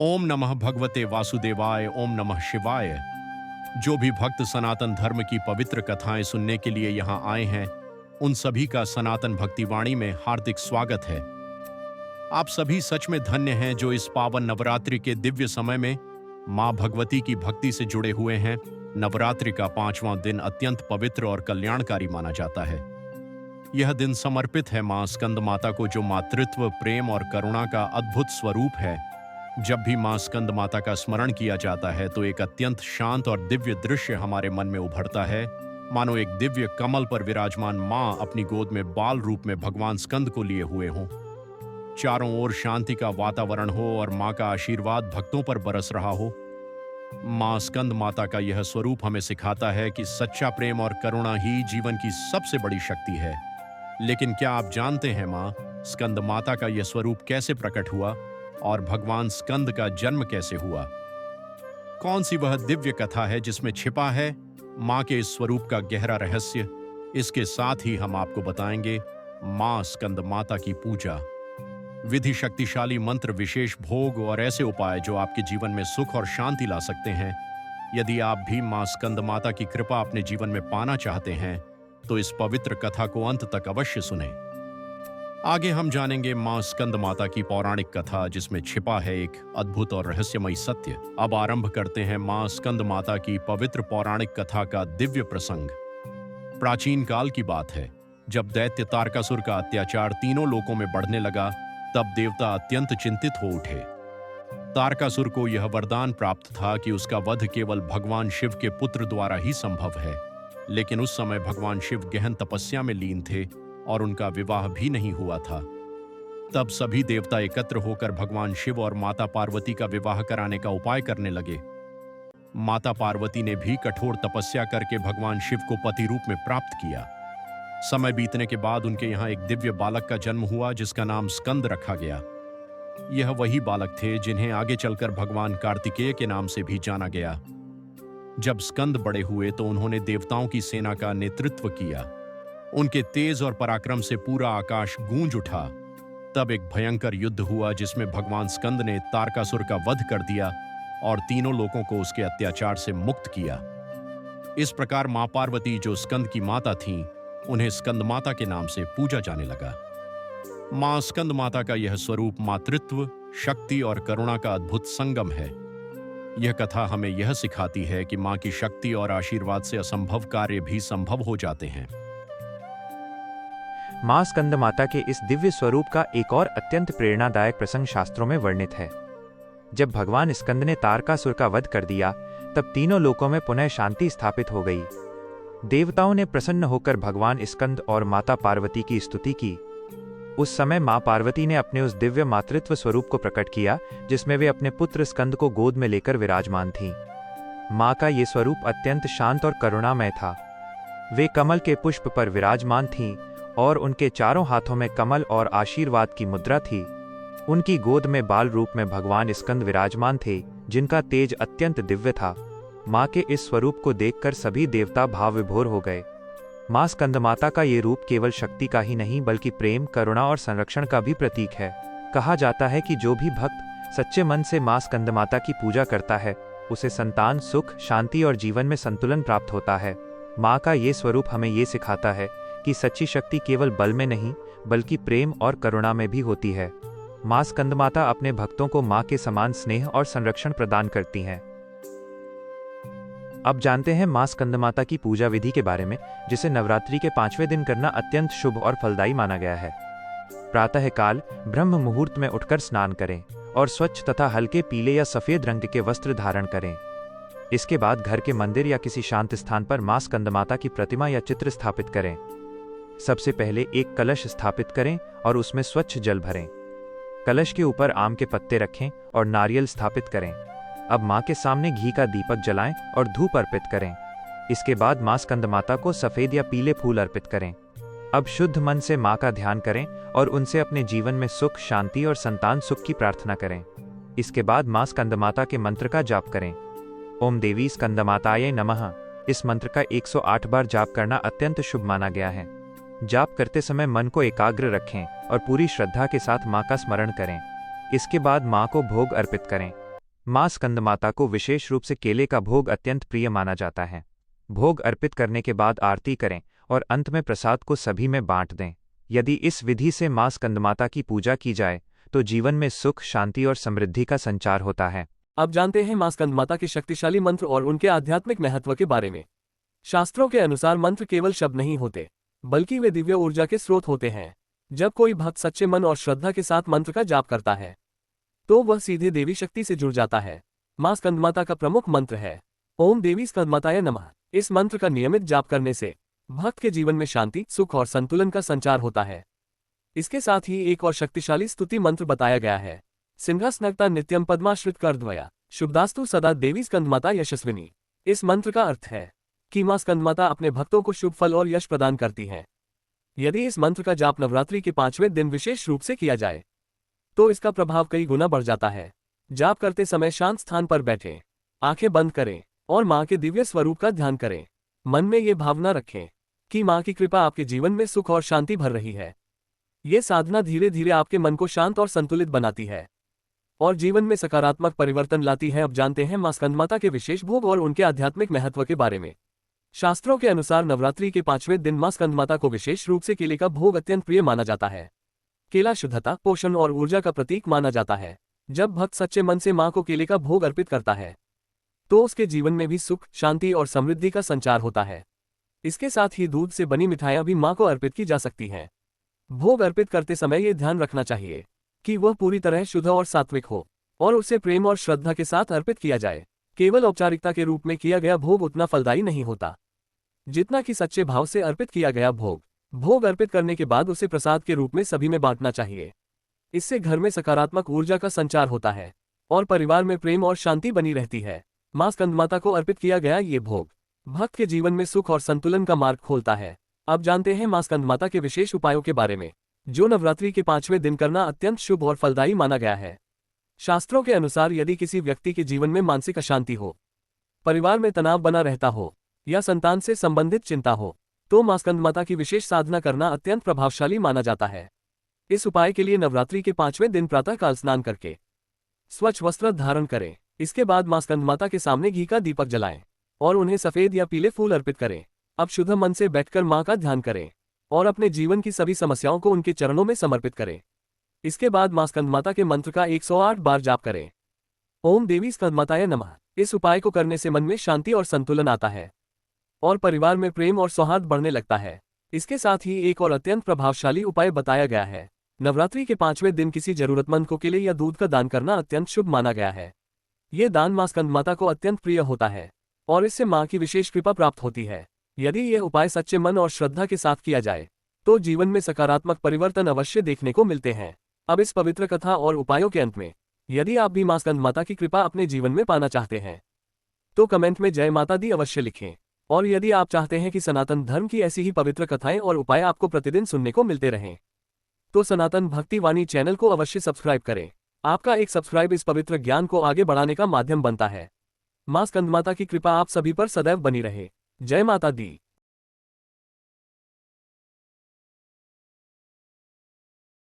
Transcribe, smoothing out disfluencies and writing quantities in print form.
ओम नमः भगवते वासुदेवाय। ओम नमः शिवाय। जो भी भक्त सनातन धर्म की पवित्र कथाएं सुनने के लिए यहाँ आए हैं, उन सभी का सनातन भक्तिवाणी में हार्दिक स्वागत है। आप सभी सच में धन्य हैं जो इस पावन नवरात्रि के दिव्य समय में मां भगवती की भक्ति से जुड़े हुए हैं। नवरात्रि का 5वां दिन अत्यंत पवित्र और कल्याणकारी माना जाता है। यह दिन समर्पित है मां स्कंद माता को, जो मातृत्व, प्रेम और करुणा का अद्भुत स्वरूप है। जब भी मां स्कंद माता का स्मरण किया जाता है तो एक अत्यंत शांत और दिव्य दृश्य हमारे मन में उभरता है, मानो एक दिव्य कमल पर विराजमान मां अपनी गोद में बाल रूप में भगवान स्कंद को लिए हुए हों। चारों ओर शांति का वातावरण हो और मां का आशीर्वाद भक्तों पर बरस रहा हो। मां स्कंद माता का यह स्वरूप हमें सिखाता है कि सच्चा प्रेम और करुणा ही जीवन की सबसे बड़ी शक्ति है। लेकिन क्या आप जानते हैं मां स्कंद माता का यह स्वरूप कैसे प्रकट हुआ और भगवान स्कंद का जन्म कैसे हुआ? कौन सी वह दिव्य कथा है जिसमें छिपा है मां के इस स्वरूप का गहरा रहस्य? इसके साथ ही हम आपको बताएंगे मां स्कंद माता की पूजा, विधि, शक्तिशाली मंत्र, विशेष भोग और ऐसे उपाय जो आपके जीवन में सुख और शांति ला सकते हैं। यदि आप भी मां स्कंद माता की कृपा अपने जीवन में पाना चाहते हैं तो इस पवित्र कथा को अंत तक अवश्य सुनें। आगे हम जानेंगे मां स्कंद माता की पौराणिक कथा जिसमें छिपा है एक अद्भुत और रहस्यमयी सत्य। अब आरंभ करते हैं मां स्कंद माता की पवित्र पौराणिक कथा का दिव्य प्रसंग। प्राचीन काल की बात है, जब दैत्य तारकासुर का अत्याचार तीनों लोकों में बढ़ने लगा, तब देवता अत्यंत चिंतित हो उठे। तारकासुर को यह वरदान प्राप्त था कि उसका वध केवल भगवान शिव के पुत्र द्वारा ही संभव है। लेकिन उस समय भगवान शिव गहन तपस्या में लीन थे और उनका विवाह भी नहीं हुआ था। तब सभी देवता एकत्र होकर भगवान शिव और माता पार्वती का विवाह कराने का उपाय करने लगे। माता पार्वती ने भी कठोर तपस्या करके भगवान शिव को पति रूप में प्राप्त किया। समय बीतने के बाद उनके यहाँ एक दिव्य बालक का जन्म हुआ जिसका नाम स्कंद रखा गया। यह वही बालक थे जिन्हें आगे चलकर भगवान कार्तिकेय के नाम से भी जाना गया। जब स्कंद बड़े हुए तो उन्होंने देवताओं की सेना का नेतृत्व किया। उनके तेज और पराक्रम से पूरा आकाश गूंज उठा। तब एक भयंकर युद्ध हुआ जिसमें भगवान स्कंद ने तारकासुर का वध कर दिया और तीनों लोगों को उसके अत्याचार से मुक्त किया। इस प्रकार मां पार्वती, जो स्कंद की माता थीं, उन्हें स्कंद माता के नाम से पूजा जाने लगा। मां स्कंद माता का यह स्वरूप मातृत्व, शक्ति और करुणा का अद्भुत संगम है। यह कथा हमें यह सिखाती है कि मां की शक्ति और आशीर्वाद से असंभव कार्य भी संभव हो जाते हैं। मां स्कंद माता के इस दिव्य स्वरूप का एक और अत्यंत प्रेरणादायक प्रसंग शास्त्रों में वर्णित है। जब भगवान स्कंद ने तारकासुर का वध कर दिया, तब तीनों लोकों में पुनः शांति स्थापित हो गई। देवताओं ने प्रसन्न होकर भगवान स्कंद और माता पार्वती की स्तुति की। उस समय मां पार्वती ने अपने उस दिव्य मातृत्व स्वरूप को प्रकट किया जिसमें वे अपने पुत्र स्कंद को गोद में लेकर विराजमान थीं। मां का ये स्वरूप अत्यंत शांत और करुणामय था। वे कमल के पुष्प पर विराजमान थीं और उनके चारों हाथों में कमल और आशीर्वाद की मुद्रा थी। उनकी गोद में बाल रूप में भगवान स्कंद विराजमान थे, जिनका तेज अत्यंत दिव्य था। मां के इस स्वरूप को देखकर सभी देवता भाव विभोर हो गए। मां स्कंद माता का ये रूप केवल शक्ति का ही नहीं बल्कि प्रेम, करुणा और संरक्षण का भी प्रतीक है। कहा जाता है कि जो भी भक्त सच्चे मन से मां स्कंद माता की पूजा करता है, उसे संतान, सुख, शांति और जीवन में संतुलन प्राप्त होता है। मां का ये स्वरूप हमें ये सिखाता है कि सच्ची शक्ति केवल बल में नहीं बल्कि प्रेम और करुणा में भी होती है। मां स्कंद माता अपने भक्तों को मां के समान स्नेह और संरक्षण प्रदान करती हैं। अब जानते हैं मां स्कंद माता की पूजा विधि के बारे में, जिसे नवरात्रि के 5वें दिन करना अत्यंत शुभ और फलदायी माना गया है। प्रातःकाल ब्रह्म मुहूर्त में उठकर स्नान करें और स्वच्छ तथा हल्के पीले या सफेद रंग के वस्त्र धारण करें। इसके बाद घर के मंदिर या किसी शांत स्थान पर मां स्कंद माता की प्रतिमा या चित्र स्थापित करें। सबसे पहले एक कलश स्थापित करें और उसमें स्वच्छ जल भरें। कलश के ऊपर आम के पत्ते रखें और नारियल स्थापित करें। अब मां के सामने घी का दीपक जलाएं और धूप अर्पित करें। इसके बाद मां स्कंद माता को सफेद या पीले फूल अर्पित करें। अब शुद्ध मन से मां का ध्यान करें और उनसे अपने जीवन में सुख, शांति और संतान सुख की प्रार्थना करें। इसके बाद मां स्कंद माता के मंत्र का जाप करें। ओम देवी स्कंदमाताये नमः। इस मंत्र का 108 बार जाप करना अत्यंत शुभ माना गया है। जाप करते समय मन को एकाग्र रखें और पूरी श्रद्धा के साथ मां का स्मरण करें। इसके बाद मां को भोग अर्पित करें। माँ स्कंदमाता को विशेष रूप से केले का भोग अत्यंत प्रिय माना जाता है। भोग अर्पित करने के बाद आरती करें और अंत में प्रसाद को सभी में बांट दें। यदि इस विधि से माँ स्कंदमाता की पूजा की जाए तो जीवन में सुख, शांति और समृद्धि का संचार होता है। अब जानते हैं माँ स्कंदमाता के शक्तिशाली मंत्र और उनके आध्यात्मिक महत्व के बारे में। शास्त्रों के अनुसार मंत्र केवल शब्द नहीं होते, बल्कि वे दिव्य ऊर्जा के स्रोत होते हैं। जब कोई भक्त सच्चे मन और श्रद्धा के साथ मंत्र का जाप करता है तो वह सीधे देवी शक्ति से जुड़ जाता है। माँ स्कंदमाता का प्रमुख मंत्र है ओम देवी स्कंदमाताय नमः। इस मंत्र का नियमित जाप करने से भक्त के जीवन में शांति, सुख और संतुलन का संचार होता है। इसके साथ ही एक और शक्तिशाली स्तुति मंत्र बताया गया है, सिंहासनगता नित्यम पद्माश्रित करद्वया शुभदास्तु सदा देवी स्कंदमाता यशस्विनी। इस मंत्र का अर्थ है कि माँ स्कंदमाता अपने भक्तों को शुभ फल और यश प्रदान करती हैं। यदि इस मंत्र का जाप नवरात्रि के 5वें दिन विशेष रूप से किया जाए तो इसका प्रभाव कई गुना बढ़ जाता है। जाप करते समय शांत स्थान पर बैठें, आंखें बंद करें और माँ के दिव्य स्वरूप का ध्यान करें। मन में ये भावना रखें कि माँ की कृपा आपके जीवन में सुख और शांति भर रही है। ये साधना धीरे धीरे आपके मन को शांत और संतुलित बनाती है और जीवन में सकारात्मक परिवर्तन लाती है। अब जानते हैं माँ स्कंदमाता के विशेष भोग और उनके आध्यात्मिक महत्व के बारे में। शास्त्रों के अनुसार नवरात्रि के 5वें दिन माँ स्कंदमाता को विशेष रूप से केले का भोग अत्यंत प्रिय माना जाता है। केला शुद्धता, पोषण और ऊर्जा का प्रतीक माना जाता है। जब भक्त सच्चे मन से माँ को केले का भोग अर्पित करता है तो उसके जीवन में भी सुख, शांति और समृद्धि का संचार होता है। इसके साथ ही दूध से बनी मिठाइयाँ भी माँ को अर्पित की जा सकती हैं। भोग अर्पित करते समय ये ध्यान रखना चाहिए कि वह पूरी तरह शुद्ध और सात्विक हो और उसे प्रेम और श्रद्धा के साथ अर्पित किया जाए। केवल औपचारिकता के रूप में किया गया भोग उतना फलदायी नहीं होता जितना कि सच्चे भाव से अर्पित किया गया भोग। भोग अर्पित करने के बाद उसे प्रसाद के रूप में सभी में बांटना चाहिए। इससे घर में सकारात्मक ऊर्जा का संचार होता है और परिवार में प्रेम और शांति बनी रहती है। माँ स्कंदमाता को अर्पित किया गया ये भोग भक्त के जीवन में सुख और संतुलन का मार्ग खोलता है। अब जानते हैं माँ स्कंदमाता के विशेष उपायों के बारे में जो नवरात्रि के 5वें दिन करना अत्यंत शुभ और फलदायी माना गया है। शास्त्रों के अनुसार यदि किसी व्यक्ति के जीवन में मानसिक अशांति हो, परिवार में तनाव बना रहता हो या संतान से संबंधित चिंता हो तो माँ स्कंदमाता की विशेष साधना करना अत्यंत प्रभावशाली माना जाता है। इस उपाय के लिए नवरात्रि के 5वें दिन प्रातःकाल स्नान करके स्वच्छ वस्त्र धारण करें। इसके बाद माँ स्कंदमाता के सामने घी का दीपक जलाएं और उन्हें सफेद या पीले फूल अर्पित करें। अब शुद्ध मन से बैठकर माँ का ध्यान करें और अपने जीवन की सभी समस्याओं को उनके चरणों में समर्पित करें। इसके बाद माँ स्कंदमाता के मंत्र का 108 बार जाप करें, ओम देवी स्कंदमाताय नमः। इस उपाय को करने से मन में शांति और संतुलन आता है और परिवार में प्रेम और सौहार्द बढ़ने लगता है। इसके साथ ही एक और अत्यंत प्रभावशाली उपाय बताया गया है। नवरात्रि के 5वें दिन किसी जरूरतमंद को केले या दूध का दान करना अत्यंत शुभ माना गया है। ये दान माँ स्कंदमाता को अत्यंत प्रिय होता है और इससे माँ की विशेष कृपा प्राप्त होती है। यदि यह उपाय सच्चे मन और श्रद्धा के साथ किया जाए तो जीवन में सकारात्मक परिवर्तन अवश्य देखने को मिलते हैं। अब इस पवित्र कथा और उपायों के अंत में यदि आप भी माँ स्कंदमाता की कृपा अपने जीवन में पाना चाहते हैं तो कमेंट में जय माता दी अवश्य लिखें। और यदि आप चाहते हैं कि सनातन धर्म की ऐसी ही पवित्र कथाएं और उपाय आपको प्रतिदिन सुनने को मिलते रहें तो सनातन भक्ति वाणी चैनल को अवश्य सब्सक्राइब करें। आपका एक सब्सक्राइब इस पवित्र ज्ञान को आगे बढ़ाने का माध्यम बनता है। माँ स्कंदमाता की कृपा आप सभी पर सदैव बनी रहे। जय माता दी।